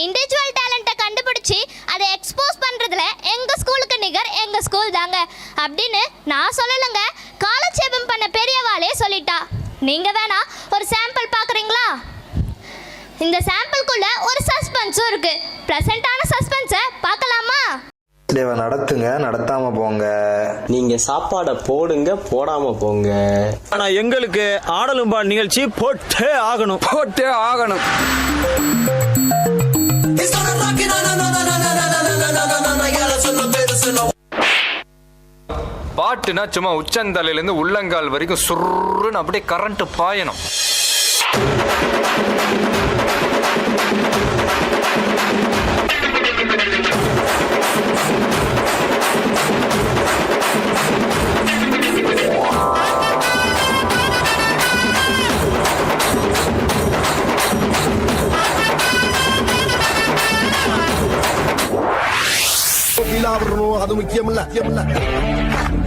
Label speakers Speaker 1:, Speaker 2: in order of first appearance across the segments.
Speaker 1: Individual டேலண்ட்டை கண்டுபிடிச்சி அதை expose பண்ணுறதுல எங்கள் ஸ்கூலுக்கு நிகர் எங்கள் ஸ்கூல் தாங்க அப்படின்னு நான் சொல்லலைங்க. காலட்சேபம் பண்ண பெரியவாளே சொல்லிட்டா. நீங்கள் வேணா ஒரு சாம்பிள் பார்க்குறீங்களா? இந்த சாம்பிள்குள்ள ஒரு சஸ்பென்ஸும் இருக்கு. ப்ரெசென்ட்டான சஸ்பென்ஸை பார்க்கலாமா?
Speaker 2: நடத்துங்க, நடத்தாம போங்க.
Speaker 3: நீங்க சாப்பாடை போடுங்க, போடாம போங்க.
Speaker 4: ஆனா எங்களுக்கு ஆடலும்பா நிகழ்ச்சி போட்டே ஆகணும், போட்டே ஆகணும்.
Speaker 5: பாட்டுனா சும்மா உச்சந்தலையில இருந்து உள்ளங்கால் வரைக்கும் சுருன்னு அப்படியே கரண்ட் பாயணும்.
Speaker 6: அது முக்கியம் இல்ல.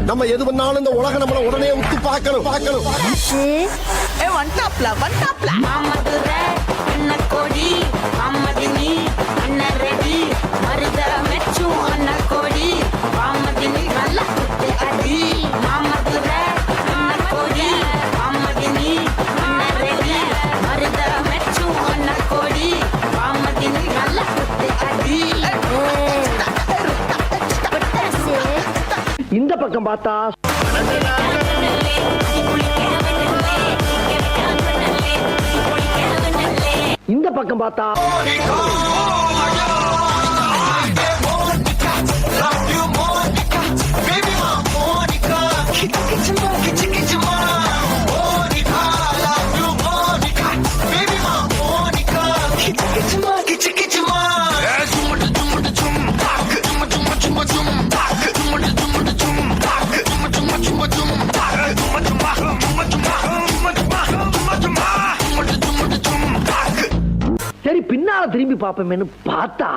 Speaker 6: நம்ம எது பண்ணாலும் இந்த உலகம் நம்மள உடனே உத்து பார்க்கணும். இந்த பக்கம் பார்த்தா இந்த பக்கம் பார்த்தா சரி பின்னால திரும்பி பாப்போமேனு பார்த்தா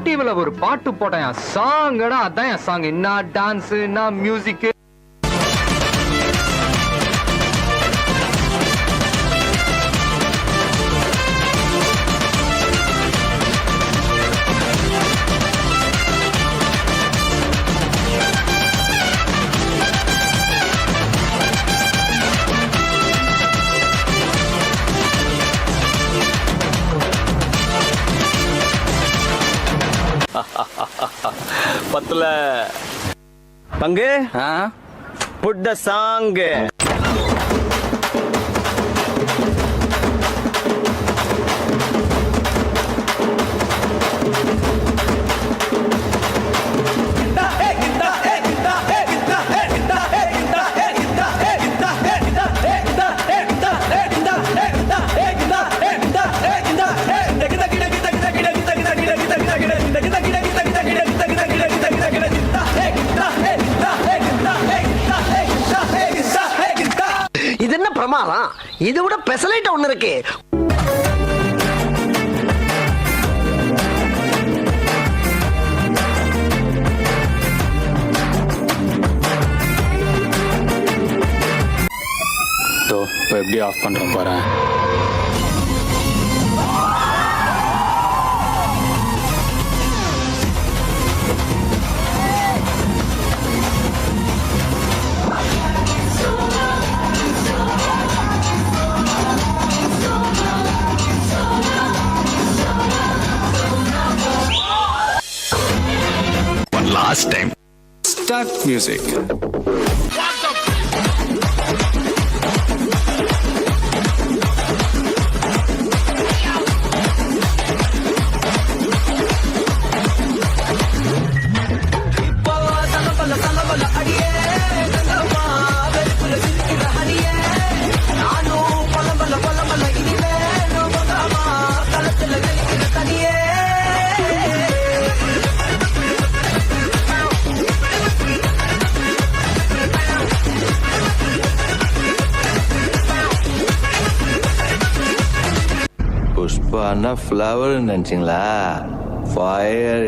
Speaker 5: டிவில ஒரு பாட்டு போட்டேன், சாங்கடா அதான் என் சாங். என்ன டான்ஸ், என்ன மியூசிக்.
Speaker 4: பத்துல பங்கு புட் த சாங்.
Speaker 6: இது என்ன பிரமாதம்? இது விட பெசலைட் ஒண்ணு இருக்கு.
Speaker 5: இப்போ எப்படி ஆஃப் பண்றோம் பாரு.
Speaker 7: Last time. Start music.
Speaker 8: புஷ்பான்னா ஃப்ளவர் நினைச்சிங்களா? ஃபயர்